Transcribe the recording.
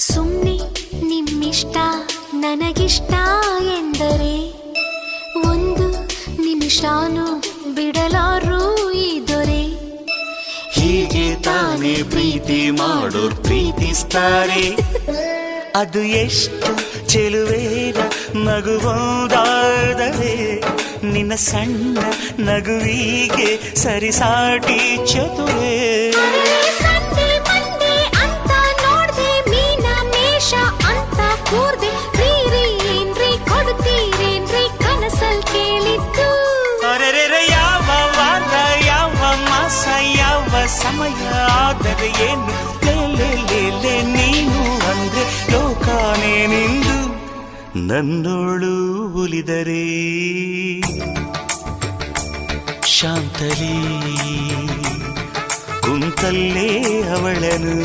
ಸುಮ್ಮನೆ ನಿಮ್ಮಿಷ್ಟ ನನಗಿಷ್ಟ ಎಂದರೆ ಒಂದು ನಿಮಿಷಾನು ಬಿಡಲಾರು ಈ ದೊರೆ. ಹೀಗೆ ತಾನೇ ಪ್ರೀತಿ ಮಾಡೋರ್ ಪ್ರೀತಿಸ್ತಾರೆ. ಅದು ಎಷ್ಟು ಚೆಲುವೇನ ನಗುವುದಾದರೆ ನಿನ್ನ ಸಣ್ಣ ನಗುವಿಗೆ ಸರಿಸಾಟಿ ಚತುರೇ. ಸಂಡೆ ಮಂಡೆ ಅಂತ ನೋಡ್ದೆ ಮೀನ ಮೇಷ ಅಂತ ಕೂರ್ದೆ ರೀ ಏನ್ರಿ ಕೊಡ್ತೀರೇನ್ರಿ ಕನಸಲ್ ಕೇಳಿದ್ದು. ಅರೆರೆ ಯಾವ ವಾರ ಯಾವ ಮಾಸ ಯಾವ ಸಮಯ ಆದರೆ ಏನು ಲೇ ನೀನು ಅಂದ್ರೆ ಲೋಕಾನೇ ನಿಂದು ನನ್ನೋಳು ಉಲಿದರೆ ಶಾಂತಲಿ ಕುಂತಲ್ಲೇ ಅವಳನು